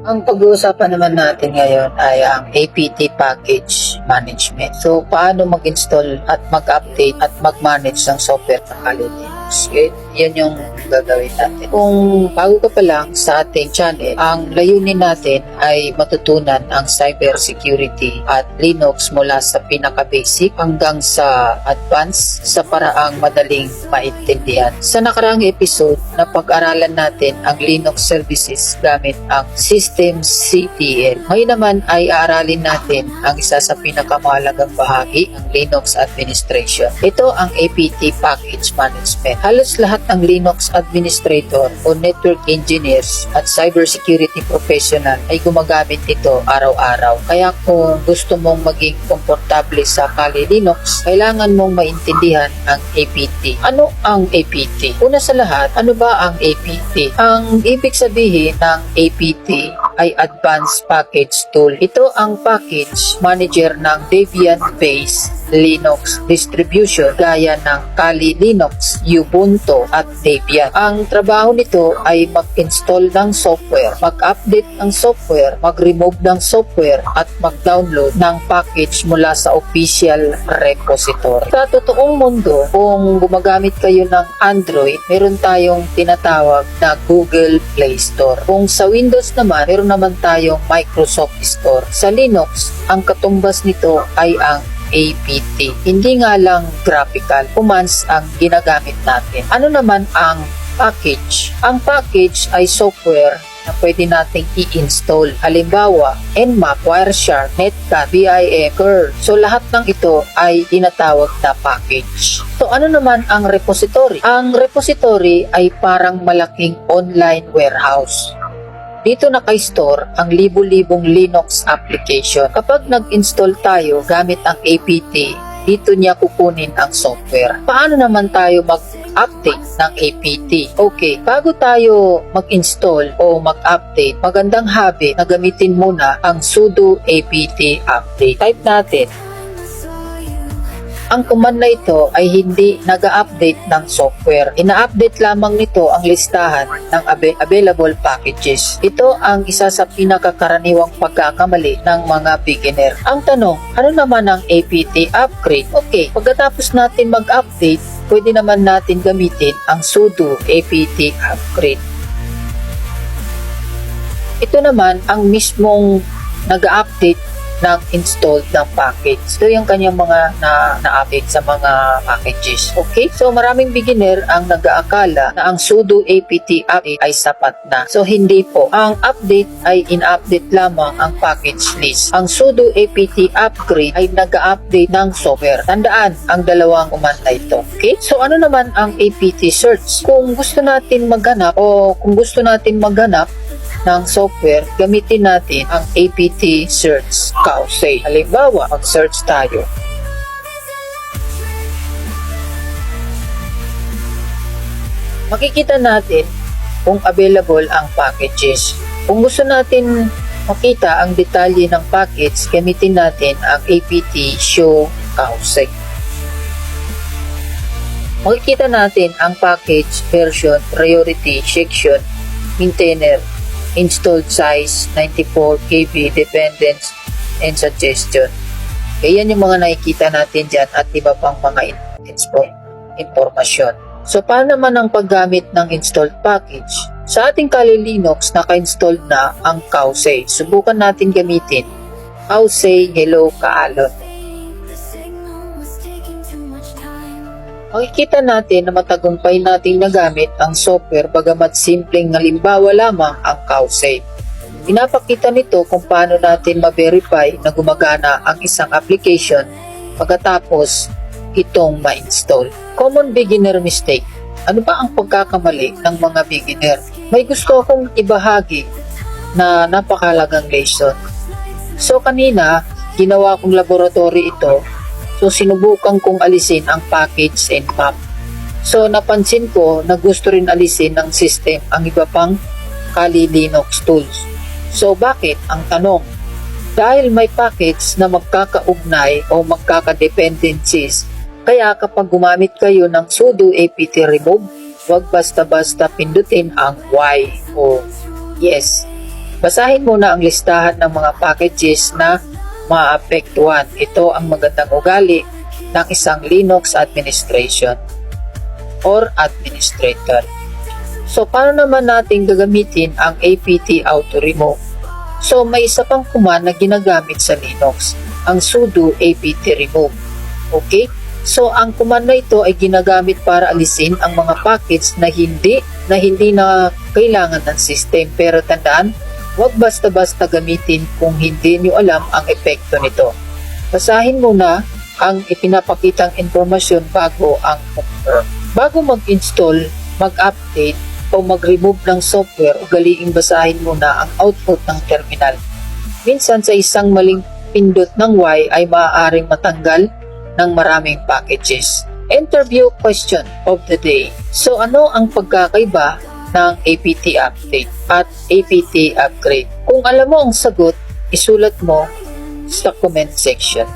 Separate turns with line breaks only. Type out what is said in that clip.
Ang pag-uusapan naman natin ngayon ay ang APT Package Management. So, paano mag-install at mag-update at mag-manage ng software sa Kali Linux. Yan yung gagawin natin. Kung bago ka pa lang sa ating channel, ang layunin natin ay matutunan ang cybersecurity at Linux mula sa pinaka-basic hanggang sa advanced sa paraang madaling maintindihan. Sa nakaraang episode, napag-aralan natin ang Linux services gamit ang systemctl. Ngayon naman ay aaralin natin ang isa sa pinakamahalagang bahagi ng Linux administration. Ito ang APT Package Management. Halos lahat ng Linux administrator o network engineers at cybersecurity professional ay gumagamit nito araw-araw. Kaya kung gusto mong maging komportable sa Kali Linux, kailangan mong maintindihan ang APT. Ano ang APT? Una sa lahat, ano ba ang APT? Ang ibig sabihin ng APT ay Advanced Package Tool. Ito ang package manager ng Debian-based Linux distribution gaya ng Kali Linux, Ubuntu at Debian. Ang trabaho nito ay mag-install ng software, mag-update ng software, mag-remove ng software at mag-download ng package mula sa official repository. Sa totoong mundo, kung gumagamit kayo ng Android, meron tayong tinatawag na Google Play Store. Kung sa Windows naman, meron naman tayong Microsoft Store. Sa Linux, ang katumbas nito ay ang APT. Hindi nga lang graphical commands ang ginagamit natin. Ano naman ang package? Ang package ay software na pwede nating i-install. Halimbawa, Nmap, Wireshark, Netcat, BIM, Curl. So lahat ng ito ay tinatawag na package. So ano naman ang repository? Ang repository ay parang malaking online warehouse. Dito naka-store ang libu-libong Linux application. Kapag nag-install tayo gamit ang APT, dito niya kukunin ang software. Paano naman tayo mag-update ng APT? Okay, bago tayo mag-install o mag-update, magandang habit na gamitin muna ang sudo apt update. Type natin. Ang command na ito ay hindi nag-update ng software. Ina-update lamang nito ang listahan ng available packages. Ito ang isa sa pinakakaraniwang pagkakamali ng mga beginner. Ang tanong, ano naman ang APT upgrade? Okay, pagkatapos natin mag-update, pwede naman natin gamitin ang sudo apt upgrade. Ito naman ang mismong nag-update ng installed ng package. Ito yung kanyang mga na-update sa mga packages. Okay? So, maraming beginner ang nag-aakala na ang sudo apt update ay sapat na. So, hindi po. Ang update ay in-update lamang ang package list. Ang sudo apt upgrade ay nag-update ng software. Tandaan ang dalawang command na ito. Okay? So, ano naman ang apt search? Kung gusto natin maghanap ng software, gamitin natin ang apt search Kausay. Halimbawa, mag-search tayo. Makikita natin kung available ang packages. Kung gusto natin makita ang detalye ng package, gamitin natin ang apt show Kausay. Makikita natin ang package, version, priority, section, maintainer, installed size, 94 KB, dependence, and suggestion. Kaya yan yung mga nakikita natin dyan at iba pang mga informasyon. So, paano naman ang paggamit ng installed package? Sa ating Kali Linux, naka-installed na ang Kausay. Subukan natin gamitin. Kausay, hello, kaalon. Makikita natin na matagumpay nating nagamit ang software bagamat simpleng halimbawa lamang ang Kausay. Pinapakita nito kung paano natin ma-verify na gumagana ang isang application pagkatapos itong ma-install. Common beginner mistake. Ano ba ang pagkakamali ng mga beginner? May gusto akong ibahagi na napakalagang lesson. So kanina, ginawa kong laboratory ito. So, sinubukan kong alisin ang package and map. So, napansin ko na gusto rin alisin ng system ang iba pang Kali Linux tools. So, bakit? Ang tanong. Dahil may package na magkakaugnay o magkaka-dependencies, kaya kapag gumamit kayo ng sudo apt remove, huwag basta-basta pindutin ang Y o yes. Basahin muna ang listahan ng mga packages na maapektuhan. Ito ang magandang ugali ng isang Linux administration or administrator. So, paano naman natin gagamitin ang apt auto remove? So, may isa pang command na ginagamit sa Linux, ang sudo apt remove. Okay? So, ang command na ito ay ginagamit para alisin ang mga package na hindi na kailangan ng system. Pero tandaan, huwag basta-basta gamitin kung hindi nyo alam ang epekto nito. Basahin muna ang ipinapakitang informasyon bago ang confirm. Bago mag-install, mag-update, o mag-remove ng software, ugaliing basahin muna ang output ng terminal. Minsan sa isang maling pindot ng Y ay maaaring matanggal ng maraming packages. Interview question of the day. So ano ang pagkakaiba ng apt update at apt upgrade? Kung alam mo ang sagot, isulat mo sa comment section.